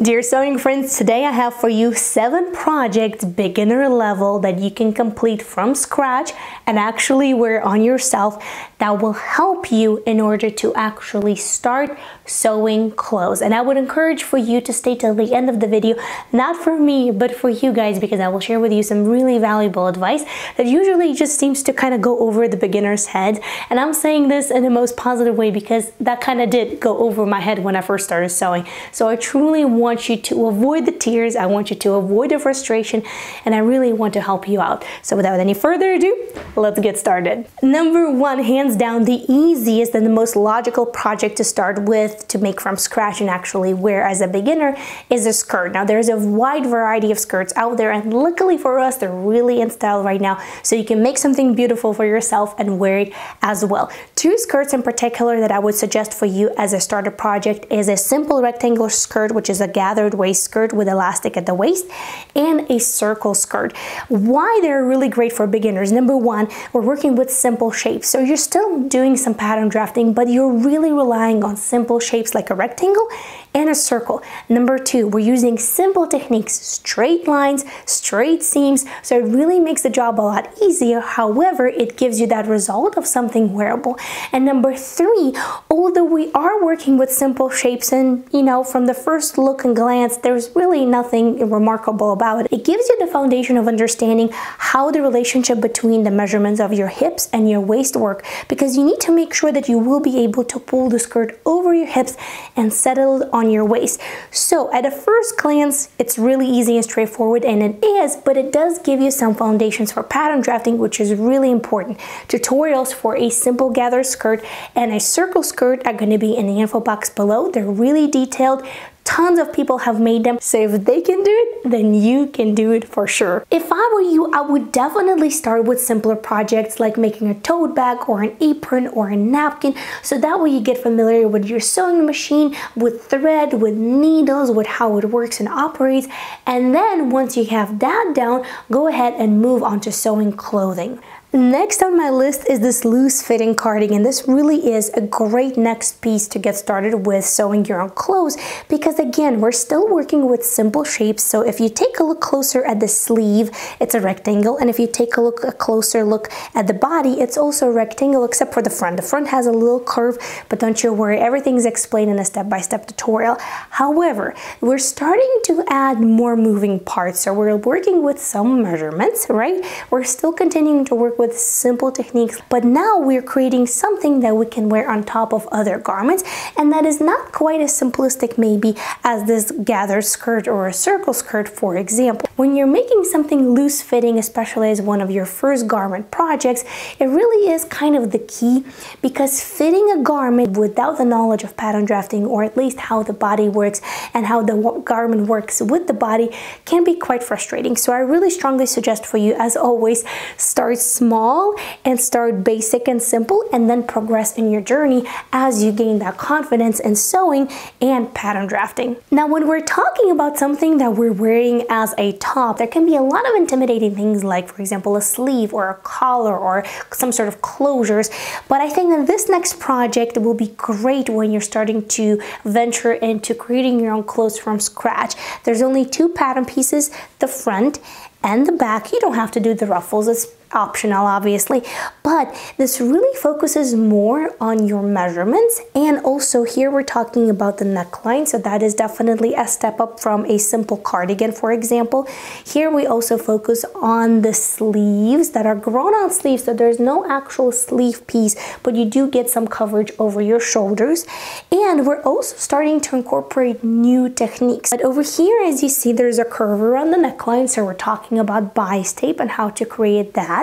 Dear sewing friends, today I have for you 7 projects beginner level that you can complete from scratch and actually wear on yourself that will help you in order to actually start sewing clothes. And I would encourage for you to stay till the end of the video, not for me, but for you guys, because I will share with you some really valuable advice that usually just seems to kind of go over the beginner's head. And I'm saying this in the most positive way because that kind of did go over my head when I first started sewing. So I truly want you to avoid the tears, I want you to avoid the frustration, and I really want to help you out. So without any further ado, let's get started. Number 1, hands down, the easiest and the most logical project to start with to make from scratch and actually wear as a beginner is a skirt. Now there's a wide variety of skirts out there, and luckily for us, they're really in style right now, so you can make something beautiful for yourself and wear it as well. 2 skirts in particular that I would suggest for you as a starter project is a simple rectangular skirt, which is a gathered waist skirt with elastic at the waist, and a circle skirt. Why they're really great for beginners? Number 1, we're working with simple shapes, so you're still doing some pattern drafting, but you're really relying on simple shapes like a rectangle and a circle. Number 2, we're using simple techniques, straight lines, straight seams, so it really makes the job a lot easier. However, it gives you that result of something wearable. And number 3, although we are working with simple shapes and, you know, from the first look and glance, there's really nothing remarkable about it. It gives you the foundation of understanding how the relationship between the measurements of your hips and your waist work, because you need to make sure that you will be able to pull the skirt over your hips and settle it on your waist. So at a first glance, it's really easy and straightforward, and it is, but it does give you some foundations for pattern drafting, which is really important. Tutorials for a simple gathered skirt and a circle skirt are going to be in the info box below. They're really detailed. Tons of people have made them, so if they can do it, then you can do it for sure. If I were you, I would definitely start with simpler projects like making a tote bag or an apron or a napkin, so that way you get familiar with your sewing machine, with thread, with needles, with how it works and operates, and then once you have that down, go ahead and move on to sewing clothing. Next on my list is this loose fitting cardigan. This really is a great next piece to get started with sewing your own clothes, because again, we're still working with simple shapes. So if you take a look closer at the sleeve, it's a rectangle, and if you take a closer look at the body, it's also a rectangle except for the front. The front has a little curve, but don't you worry, everything's explained in a step-by-step tutorial. However, we're starting to add more moving parts, so we're working with some measurements, right? We're still continuing to work with simple techniques, but now we're creating something that we can wear on top of other garments, and that is not quite as simplistic maybe as this gathered skirt or a circle skirt, for example. When you're making something loose fitting, especially as one of your first garment projects, it really is kind of the key, because fitting a garment without the knowledge of pattern drafting, or at least how the body works and how the garment works with the body, can be quite frustrating. So I really strongly suggest for you, as always, start small and start basic and simple, and then progress in your journey as you gain that confidence in sewing and pattern drafting. Now, when we're talking about something that we're wearing as a top, there can be a lot of intimidating things like, for example, a sleeve or a collar or some sort of closures, but I think that this next project will be great when you're starting to venture into creating your own clothes from scratch. There's only 2 pattern pieces, the front and the back. You don't have to do the ruffles, it's optional obviously, but this really focuses more on your measurements. And also here we're talking about the neckline, so that is definitely a step up from a simple cardigan, for example. Here we also focus on the sleeves that are grown on sleeves, so there's no actual sleeve piece, but you do get some coverage over your shoulders. And we're also starting to incorporate new techniques. But over here, as you see, there's a curve around the neckline, so we're talking about bias tape and how to create that.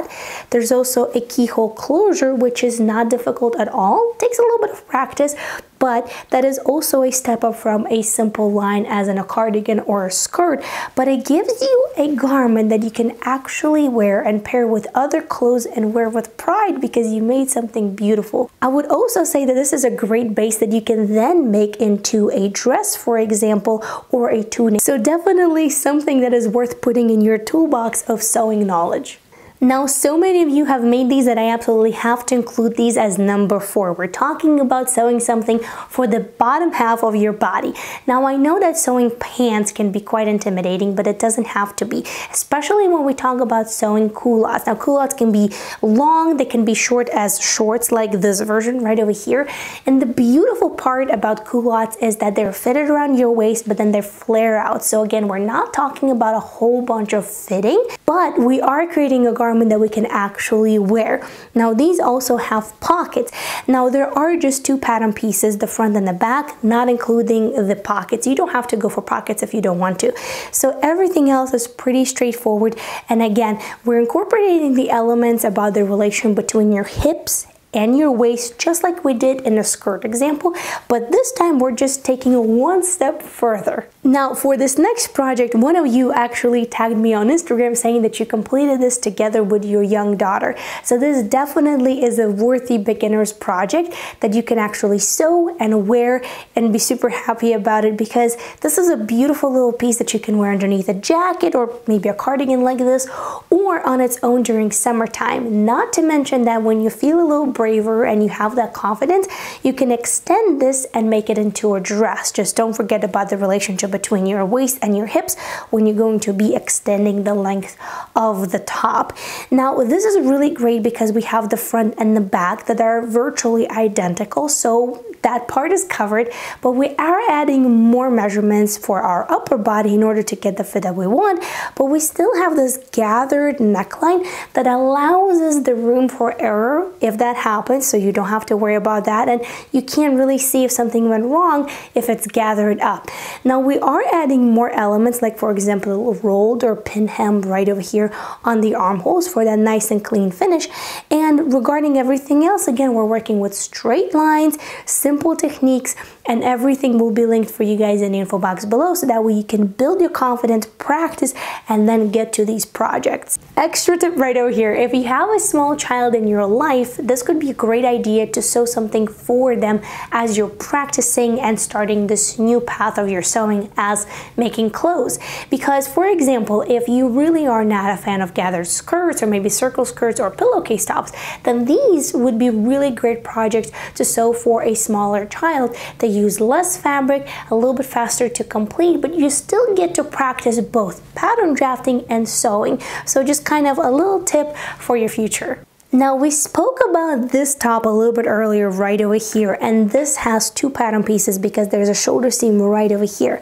There's also a keyhole closure, which is not difficult at all. It takes a little bit of practice, but that is also a step up from a simple line as in a cardigan or a skirt, but it gives you a garment that you can actually wear and pair with other clothes and wear with pride because you made something beautiful. I would also say that this is a great base that you can then make into a dress, for example, or a tunic. So definitely something that is worth putting in your toolbox of sewing knowledge. Now, so many of you have made these that I absolutely have to include these as number 4. We're talking about sewing something for the bottom half of your body. Now, I know that sewing pants can be quite intimidating, but it doesn't have to be, especially when we talk about sewing culottes. Now, culottes can be long, they can be short as shorts like this version right over here. And the beautiful part about culottes is that they're fitted around your waist, but then they flare out. So again, we're not talking about a whole bunch of fitting, but we are creating a garment that we can actually wear. Now, these also have pockets. Now, there are just 2 pattern pieces, the front and the back, not including the pockets. You don't have to go for pockets if you don't want to. So everything else is pretty straightforward. And again, we're incorporating the elements about the relation between your hips and your waist, just like we did in the skirt example, but this time we're just taking it one step further. Now, for this next project, one of you actually tagged me on Instagram saying that you completed this together with your young daughter. So this definitely is a worthy beginner's project that you can actually sew and wear and be super happy about it, because this is a beautiful little piece that you can wear underneath a jacket or maybe a cardigan like this, or on its own during summertime. Not to mention that when you feel a little braver and you have that confidence, you can extend this and make it into a dress. Just don't forget about the relationship between your waist and your hips when you're going to be extending the length of the top. Now, this is really great because we have the front and the back that are virtually identical, so that part is covered, but we are adding more measurements for our upper body in order to get the fit that we want, but we still have this gathered neckline that allows us the room for error if that happens, so you don't have to worry about that, and you can't really see if something went wrong if it's gathered up. Now, we are adding more elements, like for example, rolled or pin hem right over here on the armholes for that nice and clean finish. And regarding everything else, again, we're working with straight lines, simple techniques, and everything will be linked for you guys in the info box below, so that way you can build your confidence, practice, and then get to these projects. Extra tip right over here: if you have a small child in your life, this could be a great idea to sew something for them as you're practicing and starting this new path of your sewing as making clothes. Because, for example, if you really are not a fan of gathered skirts or maybe circle skirts or pillowcase tops, then these would be really great projects to sew for a smaller child. They use less fabric, a little bit faster to complete, but you still get to practice both pattern drafting and sewing. So just kind of a little tip for your future. Now, we spoke about this top a little bit earlier right over here, and this has 2 pattern pieces because there's a shoulder seam right over here.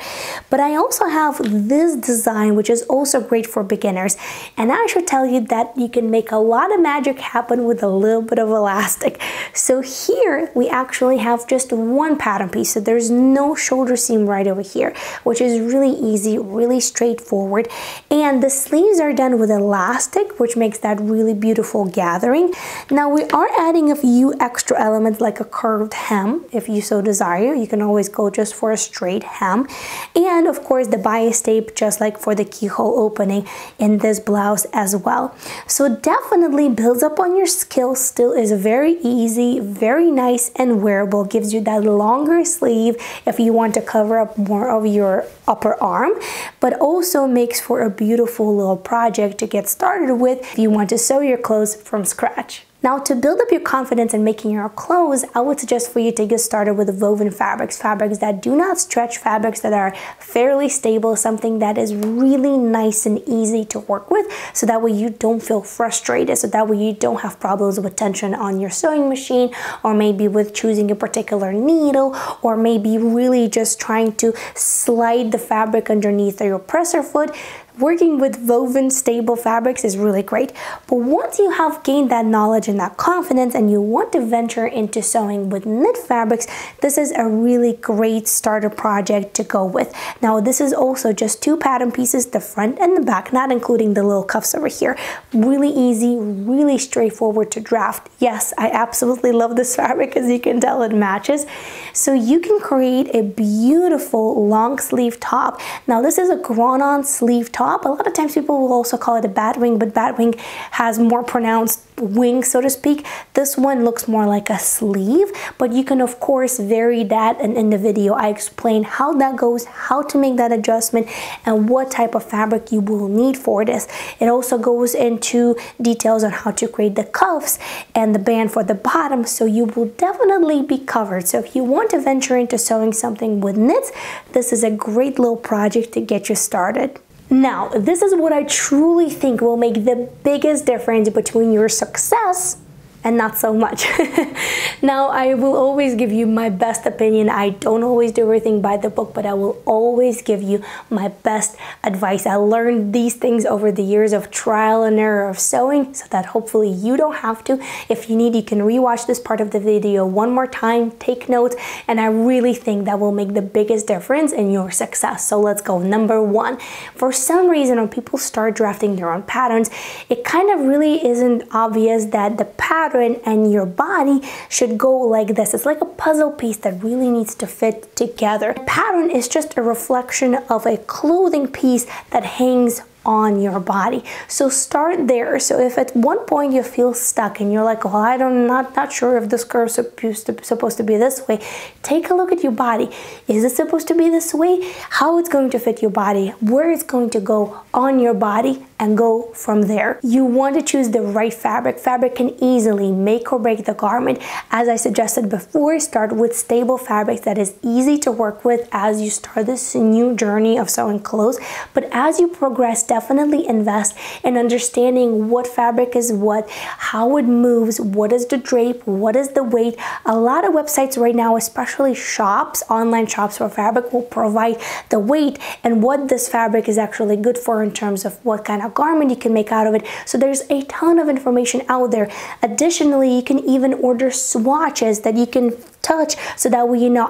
But I also have this design, which is also great for beginners, and I should tell you that you can make a lot of magic happen with a little bit of elastic. So here we actually have just 1 pattern piece, so there's no shoulder seam right over here, which is really easy, really straightforward. And the sleeves are done with elastic, which makes that really beautiful gathering. Now, we are adding a few extra elements like a curved hem. If you so desire, you can always go just for a straight hem. And of course, the bias tape, just like for the keyhole opening in this blouse as well. So definitely builds up on your skills, still is very easy, very nice and wearable, gives you that longer sleeve if you want to cover up more of your upper arm, but also makes for a beautiful little project to get started with if you want to sew your clothes from scratch. Now, to build up your confidence in making your clothes, I would suggest for you to get started with woven fabrics, fabrics that do not stretch, fabrics that are fairly stable, something that is really nice and easy to work with, so that way you don't feel frustrated, so that way you don't have problems with tension on your sewing machine, or maybe with choosing a particular needle, or maybe really just trying to slide the fabric underneath your presser foot. Working with woven stable fabrics is really great, but once you have gained that knowledge and that confidence and you want to venture into sewing with knit fabrics, this is a really great starter project to go with. Now, this is also just 2 pattern pieces, the front and the back, not including the little cuffs over here. Really easy, really straightforward to draft. Yes, I absolutely love this fabric, as you can tell it matches. So you can create a beautiful long sleeve top. Now, this is a drawn-on sleeve top top. A lot of times people will also call it a bat wing, but bat wing has more pronounced wings, so to speak. This one looks more like a sleeve, but you can of course vary that, and in the video I explain how that goes, how to make that adjustment, and what type of fabric you will need for this. It also goes into details on how to create the cuffs and the band for the bottom, so you will definitely be covered. So if you want to venture into sewing something with knits, this is a great little project to get you started. Now, this is what I truly think will make the biggest difference between your success and not so much. Now, I will always give you my best opinion. I don't always do everything by the book, but I will always give you my best advice. I learned these things over the years of trial and error of sewing, so that hopefully you don't have to. If you need, you can rewatch this part of the video one more time, take notes, and I really think that will make the biggest difference in your success. So let's go. Number one, for some reason when people start drafting their own patterns, it kind of really isn't obvious that the pattern and your body should go like this. It's like a puzzle piece that really needs to fit together. The pattern is just a reflection of a clothing piece that hangs on your body. So start there. So if at one point you feel stuck and you're like, well, I'm not sure if this curve is supposed to be this way, take a look at your body. Is it supposed to be this way? How it's going to fit your body, where it's going to go on your body, and go from there. You want to choose the right fabric. Fabric can easily make or break the garment. As I suggested before, start with stable fabrics that is easy to work with as you start this new journey of sewing clothes. But as you progress, definitely invest in understanding what fabric is what, how it moves, what is the drape, what is the weight. A lot of websites right now, especially shops, online shops for fabric, will provide the weight and what this fabric is actually good for in terms of what kind of garment you can make out of it. So there's a ton of information out there. Additionally, you can even order swatches that you can touch, so that way you know,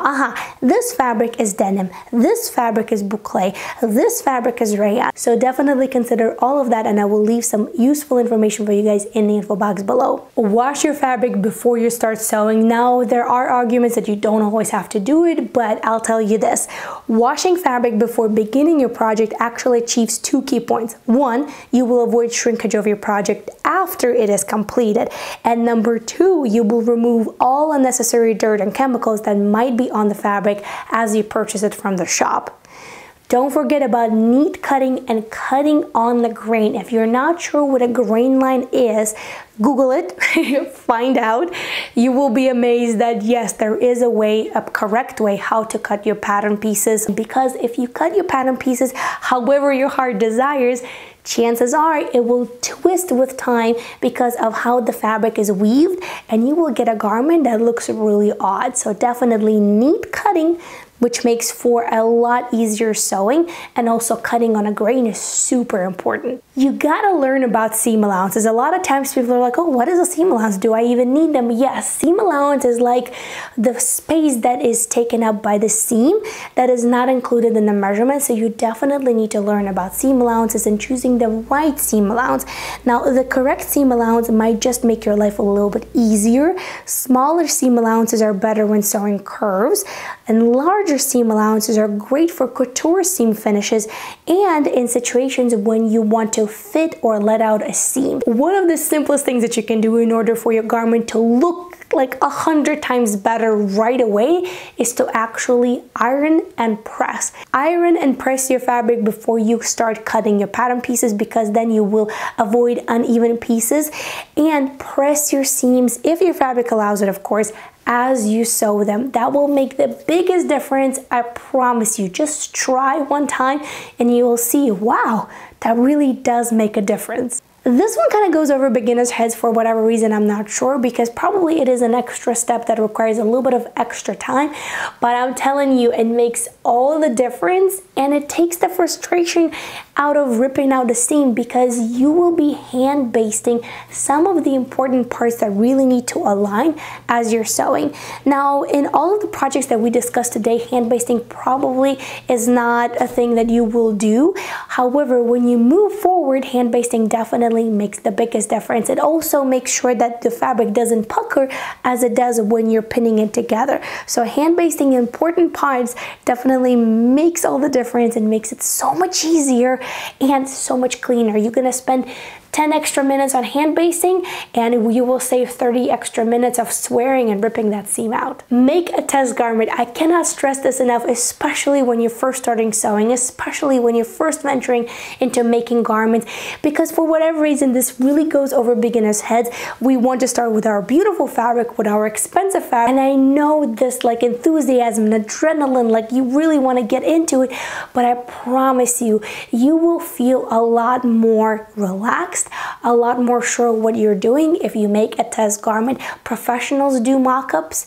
this fabric is denim, this fabric is boucle, this fabric is rayon. So definitely consider all of that, and I will leave some useful information for you guys in the info box below. Wash your fabric before you start sewing. Now, there are arguments that you don't always have to do it, but I'll tell you this. Washing fabric before beginning your project actually achieves two key points. One, you will avoid shrinkage of your project after it is completed. And number two, you will remove all unnecessary dirt and chemicals that might be on the fabric as you purchase it from the shop. Don't forget about neat cutting and cutting on the grain. If you're not sure what a grain line is, Google it, find out. You will be amazed that yes, there is a way, a correct way how to cut your pattern pieces. Because if you cut your pattern pieces however your heart desires, chances are it will twist with time because of how the fabric is weaved, and you will get a garment that looks really odd. So definitely neat cutting, which makes for a lot easier sewing, and also cutting on a grain is super important. You gotta learn about seam allowances. A lot of times people are like, oh, what is a seam allowance? Do I even need them? Yes, seam allowance is like the space that is taken up by the seam that is not included in the measurement. So you definitely need to learn about seam allowances and choosing the right seam allowance. Now, the correct seam allowance might just make your life a little bit easier. Smaller seam allowances are better when sewing curves, and larger seam allowances are great for couture seam finishes and in situations when you want to fit or let out a seam. One of the simplest things that you can do in order for your garment to look like 100 times better right away is to actually iron and press. Iron and press your fabric before you start cutting your pattern pieces, because then you will avoid uneven pieces, and press your seams, if your fabric allows it of course, as you sew them. That will make the biggest difference, I promise you. Just try one time and you will see, wow, that really does make a difference. This one kind of goes over beginners' heads for whatever reason, I'm not sure, because probably it is an extra step that requires a little bit of extra time, but I'm telling you, it makes all the difference, and it takes the frustration out of ripping out the seam, because you will be hand basting some of the important parts that really need to align as you're sewing. Now, in all of the projects that we discussed today, hand basting probably is not a thing that you will do. However, when you move forward, hand basting definitely definitely makes the biggest difference. It also makes sure that the fabric doesn't pucker as it does when you're pinning it together. So hand basting important parts definitely makes all the difference and makes it so much easier and so much cleaner. You're gonna spend 10 extra minutes on hand basting and you will save 30 extra minutes of swearing and ripping that seam out. Make a test garment. I cannot stress this enough, especially when you're first starting sewing, especially when you're first venturing into making garments, because for whatever reason this really goes over beginners' heads. We want to start with our beautiful fabric, with our expensive fabric, and I know this like enthusiasm and adrenaline, like you really want to get into it, but I promise you, you will feel a lot more relaxed, a lot more sure what you're doing if you make a test garment. Professionals do mock-ups,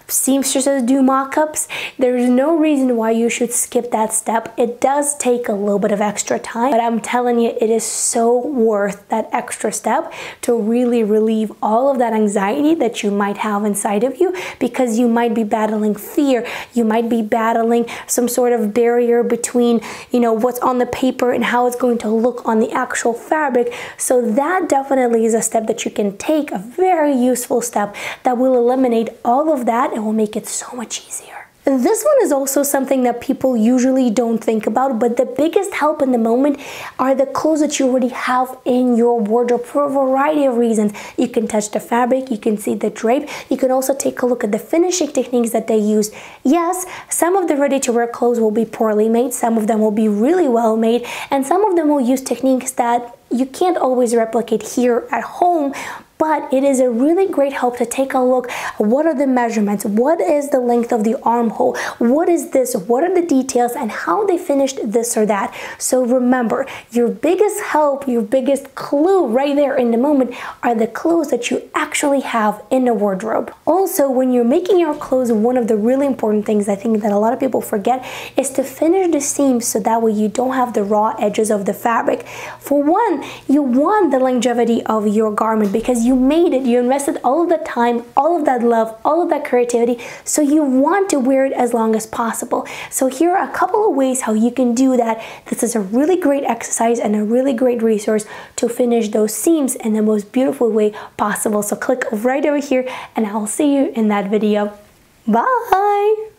seamstresses do mock-ups. There's no reason why you should skip that step. It does take a little bit of extra time, but I'm telling you, it is so worth that extra step to really relieve all of that anxiety that you might have inside of you, because you might be battling fear, you might be battling some sort of barrier between, you know, what's on the paper and how it's going to look on the actual fabric. So that definitely is a step that you can take, a very useful step that will eliminate all of that and will make it so much easier. This one is also something that people usually don't think about, but the biggest help in the moment are the clothes that you already have in your wardrobe for a variety of reasons. You can touch the fabric, you can see the drape, you can also take a look at the finishing techniques that they use. Yes, some of the ready-to-wear clothes will be poorly made, some of them will be really well made, and some of them will use techniques that you can't always replicate here at home, but it is a really great help to take a look. What are the measurements? What is the length of the armhole? What is this? What are the details and how they finished this or that? So remember, your biggest help, your biggest clue right there in the moment are the clothes that you actually have in the wardrobe. Also, when you're making your clothes, one of the really important things I think that a lot of people forget is to finish the seams so that way you don't have the raw edges of the fabric. For one, you want the longevity of your garment because you made it, you invested all of the time, all of that love, all of that creativity, so you want to wear it as long as possible. So here are a couple of ways how you can do that. This is a really great exercise and a really great resource to finish those seams in the most beautiful way possible. So click right over here and I'll see you in that video. Bye!